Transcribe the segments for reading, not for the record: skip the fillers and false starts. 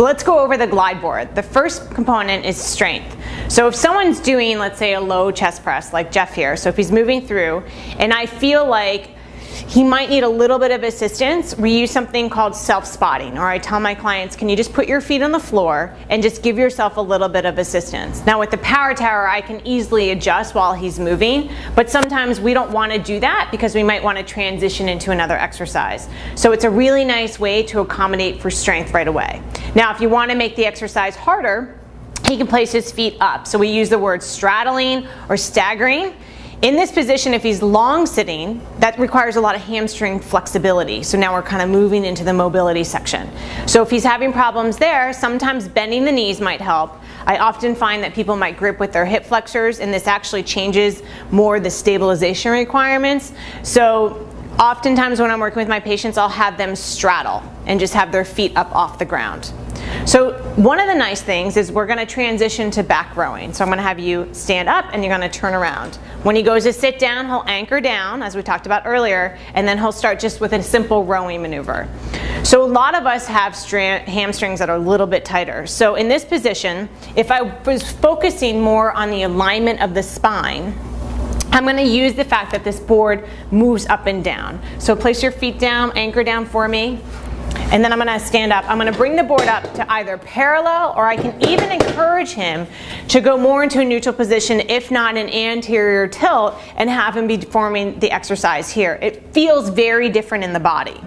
So let's go over the Glideboard. The first component is strength. So if someone's doing, let's say, a low chest press, like Jeff here, so if he's moving through, and I feel like he might need a little bit of assistance, we use something called self-spotting, or I tell my clients, can you just put your feet on the floor and just give yourself a little bit of assistance. Now with the power tower, I can easily adjust while he's moving, but sometimes we don't want to do that because we might want to transition into another exercise. So it's a really nice way to accommodate for strength right away. Now if you want to make the exercise harder, he can place his feet up. So we use the word straddling or staggering. In this position, if he's long sitting, that requires a lot of hamstring flexibility. So now we're kind of moving into the mobility section. So if he's having problems there, sometimes bending the knees might help. I often find that people might grip with their hip flexors, and this actually changes more the stabilization requirements. So oftentimes when I'm working with my patients, I'll have them straddle and just have their feet up off the ground. So one of the nice things is we're going to transition to back rowing. So I'm going to have you stand up and you're going to turn around. When he goes to sit down, he'll anchor down, as we talked about earlier, and then he'll start just with a simple rowing maneuver. So a lot of us have hamstrings that are a little bit tighter. So in this position, if I was focusing more on the alignment of the spine, I'm going to use the fact that this board moves up and down. So place your feet down, anchor down for me. And then I'm going to stand up. I'm going to bring the board up to either parallel, or I can even encourage him to go more into a neutral position, if not an anterior tilt, and have him be performing the exercise here. It feels very different in the body.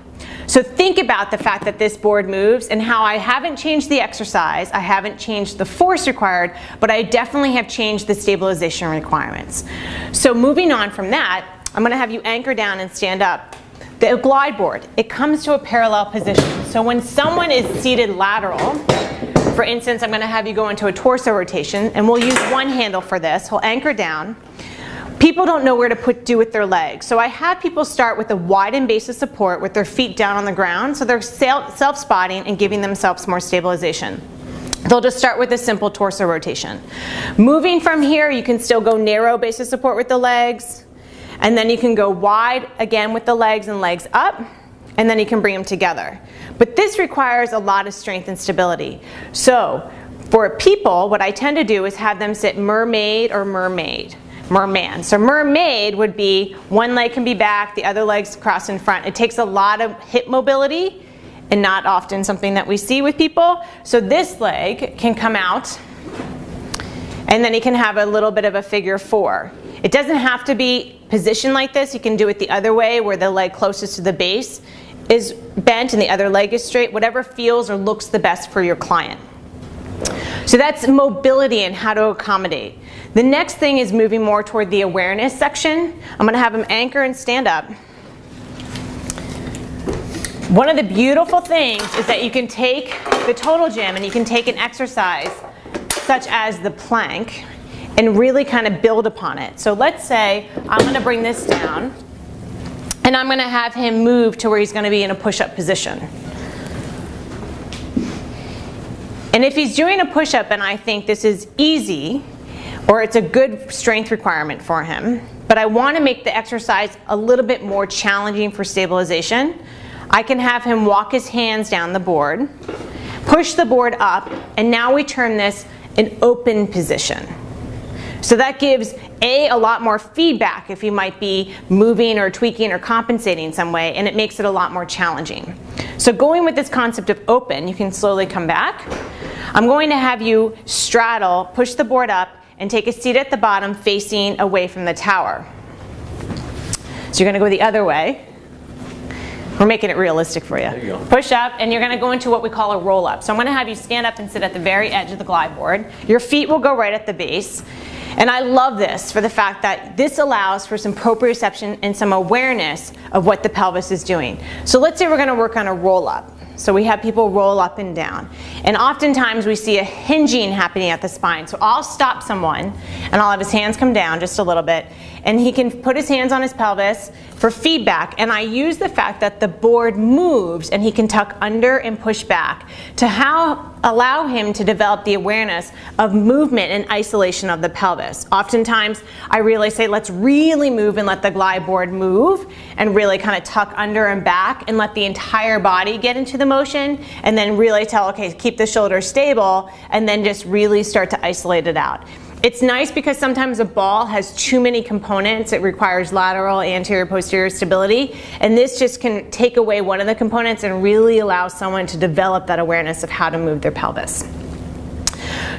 So think about the fact that this board moves and how I haven't changed the exercise, I haven't changed the force required, but I definitely have changed the stabilization requirements. So moving on from that, I'm going to have you anchor down and stand up. The Glideboard, it comes to a parallel position. So when someone is seated lateral, for instance, I'm going to have you go into a torso rotation, and we'll use one handle for this. He'll anchor down. People don't know where to do with their legs. So I have people start with a widened base of support with their feet down on the ground, so they're self-spotting and giving themselves more stabilization. They'll just start with a simple torso rotation. Moving from here, you can still go narrow base of support with the legs. And then you can go wide again with the legs and legs up, and then you can bring them together. But this requires a lot of strength and stability. So for people, what I tend to do is have them sit mermaid or merman. So mermaid would be one leg can be back, the other leg's crossed in front. It takes a lot of hip mobility and not often something that we see with people. So this leg can come out, and then he can have a little bit of a figure four. It doesn't have to be positioned like this. You can do it the other way, where the leg closest to the base is bent and the other leg is straight, whatever feels or looks the best for your client. So that's mobility and how to accommodate. The next thing is moving more toward the awareness section. I'm going to have him anchor and stand up. One of the beautiful things is that you can take the total gym and you can take an exercise such as the plank and really kind of build upon it. So let's say I'm going to bring this down, and I'm going to have him move to where he's going to be in a push-up position. And if he's doing a push-up and I think this is easy, or it's a good strength requirement for him, but I want to make the exercise a little bit more challenging for stabilization, I can have him walk his hands down the board, push the board up, and now we turn this an open position. So that gives a lot more feedback if you might be moving or tweaking or compensating some way, and it makes it a lot more challenging. So going with this concept of open, you can slowly come back. I'm going to have you straddle, push the board up, and take a seat at the bottom facing away from the tower. So you're going to go the other way. We're making it realistic for you. There you go. Push up, and you're going to go into what we call a roll up. So I'm going to have you stand up and sit at the very edge of the Glideboard. Your feet will go right at the base. And I love this for the fact that this allows for some proprioception and some awareness of what the pelvis is doing. So let's say we're going to work on a roll up. So we have people roll up and down. And oftentimes we see a hinging happening at the spine. So I'll stop someone and I'll have his hands come down just a little bit. And he can put his hands on his pelvis for feedback. And I use the fact that the board moves and he can tuck under and push back to allow him to develop the awareness of movement and isolation of the pelvis. Oftentimes I really say, let's really move and let the Glideboard move and really kind of tuck under and back and let the entire body get into the the motion and then really tell, okay, keep the shoulders stable, and then just really start to isolate it out. It's nice because sometimes a ball has too many components. It requires lateral, anterior, posterior stability, and this just can take away one of the components and really allow someone to develop that awareness of how to move their pelvis.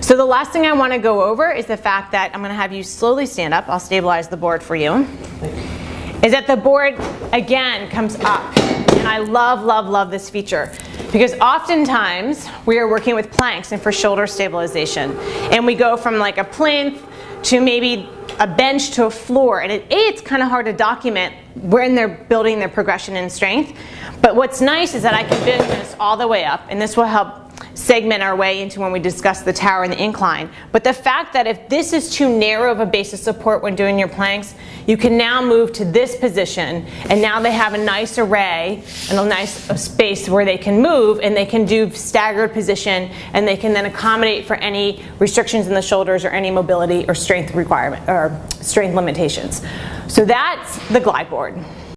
So the last thing I want to go over is the fact that I'm going to have you slowly stand up. I'll stabilize the board for you. Is that the board, again, comes up. And I love, love, love this feature. Because oftentimes, we are working with planks and for shoulder stabilization. And we go from like a plinth to maybe a bench to a floor. And it's kind of hard to document when they're building their progression in strength. But what's nice is that I can build this all the way up, and this will help segment our way into when we discuss the tower and the incline. But the fact that if this is too narrow of a base of support when doing your planks, you can now move to this position, and now they have a nice array and a nice space where they can move, and they can do staggered position, and they can then accommodate for any restrictions in the shoulders or any mobility or strength requirement or strength limitations. So that's the glide board.